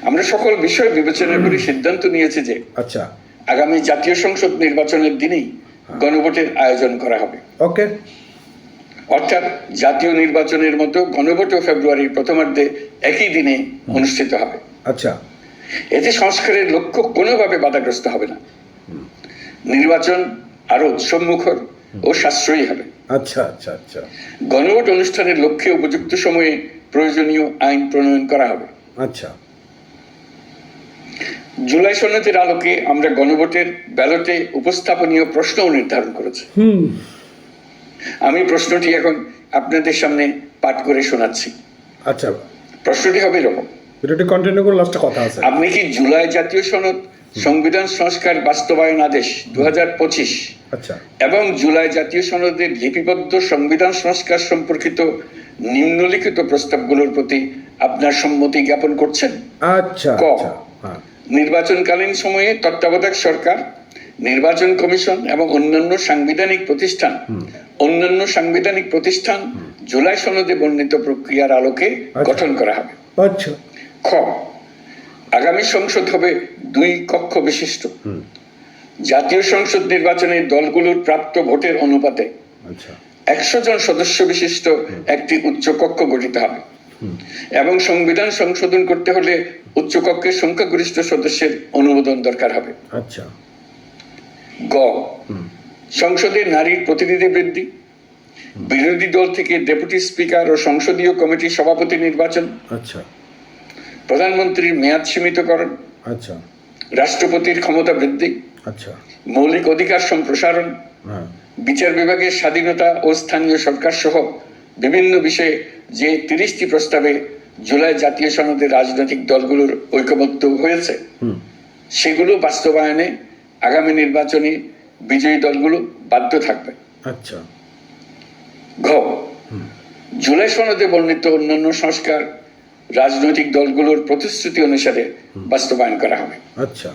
আমরা সকল বিষয় বিবেচনা করে সিদ্ধান্ত নিয়েছি যে আচ্ছা, আগামী জাতীয় সংসদ নির্বাচনের দিনেই গণভোটের আয়োজন করা হবে। ওকে, অর্থাৎ জাতীয় নির্বাচনের মতো গণভোটও ফেব্রুয়ারির প্রথমার্ধে একই দিনে অনুষ্ঠিত হবে। আচ্ছা, এতে সংস্কারের লক্ষ্য কোনোভাবে বাধাগ্রস্ত হবে না, নির্বাচন আরো উৎসবমুখর ও সাশ্রয়ী হবে। আচ্ছা আচ্ছা আচ্ছা গণভোট অনুষ্ঠানের লক্ষ্যে উপযুক্ত সময়ে প্রয়োজনীয় আইন প্রণয়ন করা হবে। আচ্ছা, জুলাই সনদের আলোকে আমরা গণভোটের ব্যালটে উপস্থাপনীয় প্রশ্নও নির্ধারণ করেছি। আমি প্রশ্নটি এখন আপনাদের সামনে পাঠ করে শোনাচ্ছি। আচ্ছা, প্রশ্নটি হবে এরকম: ভিডিওটি কন্টিনিউ করে লাস্টে কথা আছে। আপনি কি জুলাই জাতীয় সনদ সংবিধান সংস্কার বাস্তবায়ন আদেশ 2025 আচ্ছা এবং জুলাই জাতীয় সনদের লিপিবদ্ধ সংবিধান সংস্কার সম্পর্কিত নিম্নলিখিত প্রস্তাবগুলোর প্রতি আপনার সম্মতি জ্ঞাপন করছেন? আচ্ছা ক, আচ্ছা, হ্যাঁ, নির্বাচনকালীন সময়ে তত্ত্বাবধায়ক সরকার, নির্বাচন কমিশন এবং অন্যান্য সাংবিধানিক প্রতিষ্ঠান জুলাই সনদে বর্ণিত প্রক্রিয়ার আলোকে গঠন করা হবে। আচ্ছা, খ, আগামী সংসদ হবে 2 কক্ষ বিশিষ্ট। জাতীয় সংসদ নির্বাচনে দলগুলোর প্রাপ্ত ভোটের অনুপাতে আচ্ছা, 100 জন সদস্য বিশিষ্ট একটি উচ্চকক্ষ গঠিত হবে এবং সংবিধান সংশোধন করতে হলে উচ্চকক্ষের সংখ্যাগরিষ্ঠ সদস্যের অনুমোদন দরকার হবে। আচ্ছা, গ, সংসদে নারীর প্রতিনিধি বৃদ্ধি, বিরোধী দল থেকে ডেপুটি স্পিকার ও সংসদীয় কমিটির সভাপতি নির্বাচন, আচ্ছা, প্রধানমন্ত্রীর মেয়াদ সীমিতকরণ, আচ্ছা, রাষ্ট্রপতির ক্ষমতা বৃদ্ধি, আচ্ছা, মৌলিক অধিকার সম্প্রসারণ, হ্যাঁ, বিচার বিভাগের স্বাধীনতা ও স্থানীয় সরকার সহ বিভিন্ন বিষয়ে যে 30টি প্রস্তাবে জুলাই জাতীয় সনদে রাজনৈতিক দলগুলোর ঐকমত্য হয়েছে সেগুলো বাস্তবায়নে আগামী নির্বাচনে বিজয়ী দলগুলো বাধ্য থাকবে। আচ্ছা, ঘ, জুলাই সনদে বর্ণিত অন্যান্য সংস্কার রাজনৈতিক দলগুলোর প্রতিশ্রুতি অনুসারে বাস্তবায়ন করা হবে। আচ্ছা,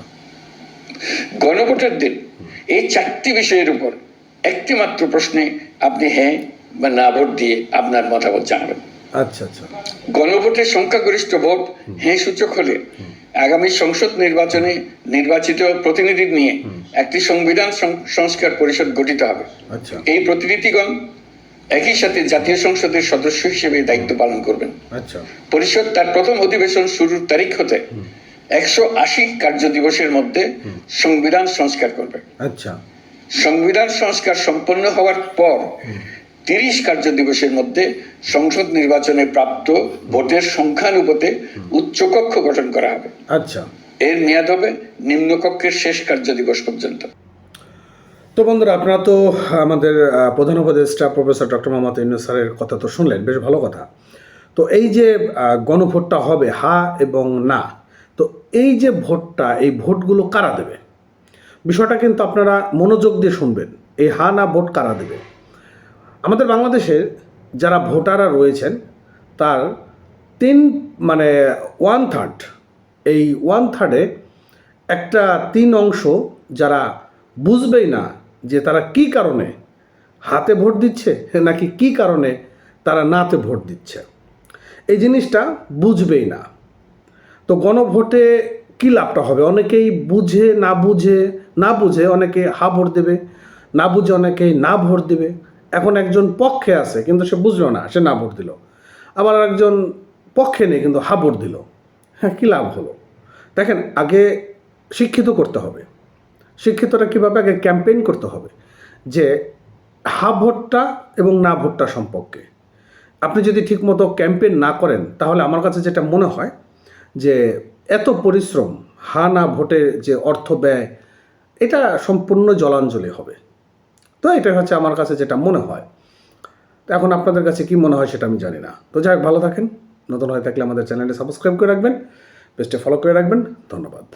গণভোটের দিন এই 4টি বিষয়ের উপর একটি মাত্র প্রশ্নে আপনি হ্যাঁ বা না ভোট দিয়ে আপনার মতামত জানাবেন। আচ্ছা, আচ্ছা, গণভোটের সংখ্যাগরিষ্ঠ ভোট হ্যাঁ সূচক হলে আগামী সংসদ নির্বাচনে নির্বাচিত প্রতিনিধি নিয়ে একটি সংবিধান সংস্কার পরিষদ গঠিত হবে। আচ্ছা, এই প্রতিনিধিগণ একই সাথে জাতীয় সংসদের সদস্য হিসেবে দায়িত্ব পালন করবেন। আচ্ছা, পরিষদ তার প্রথম অধিবেশন শুরুর তারিখ হতে 180 কার্য দিবসের মধ্যে সংবিধান সংস্কার করবে। আচ্ছা, সংবিধান সংস্কার সম্পন্ন হওয়ার পর 30 কার্য দিবসের মধ্যে সংসদ নির্বাচনে প্রাপ্ত ভোটের সংখ্যানুপাতে উচ্চকক্ষ গঠন করা হবে। আচ্ছা। এর মেয়াদ হবে নিম্নকক্ষের শেষ কার্য দিবস পর্যন্ত। তো বন্ধুরা, আপনারা তো আমাদের প্রধান উপদেষ্টা প্রফেসর ডক্টর মোহাম্মদ ইউনূস স্যারের কথা তো শুনলেন, বেশ ভালো কথা। তো এই যে গণভোটটা হবে হা এবং না, তো এই যে ভোটটা, এই ভোটগুলো কারা দেবে, বিষয়টা কিন্তু আপনারা মনোযোগ দিয়ে শুনবেন। এই হা না ভোট কারা দেবে? আমাদের বাংলাদেশের যারা ভোটাররা রয়েছেন তার 1/3, এই 1/3-এ একটা 3 অংশ যারা বুঝবেই না যে তারা কি কারণে হাতে ভোট দিচ্ছে নাকি কি কারণে তারা নাতে ভোট দিচ্ছে, এই জিনিসটা বুঝবেই না। তো গণভোটে কী লাভটা হবে? অনেকেই বুঝে না বুঝে অনেকে হা ভোট দেবে, না বুঝে অনেকেই না ভোট দেবে। এখন একজন পক্ষে আছে কিন্তু সে বুঝলো না, সে না ভোট দিল। আবার একজন পক্ষে নেই কিন্তু হা ভোট দিল। হ্যাঁ, কী লাভ হলো? দেখেন, আগে শিক্ষিত করতে হবে। শিক্ষিতরা কীভাবে? আগে ক্যাম্পেইন করতে হবে যে হা ভোটটা এবং না ভোটটা সম্পর্কে। আপনি যদি ঠিকমতো ক্যাম্পেইন না করেন তাহলে আমার কাছে যেটা মনে হয় যে এত পরিশ্রম, হা না ভোটে যে অর্থ ব্যয়, এটা সম্পূর্ণ জলাঞ্জলি হবে। তো এটা হচ্ছে আমার কাছে যেটা মনে হয়। তো এখন আপনাদের কাছে কি মনে হয় সেটা আমি জানি না। তো যাই হোক, ভালো থাকেন। নতুন হয়ে থাকলে আমাদের চ্যানেলটি সাবস্ক্রাইব করে রাখবেন, পেজটি ফলো করে রাখবেন। ধন্যবাদ।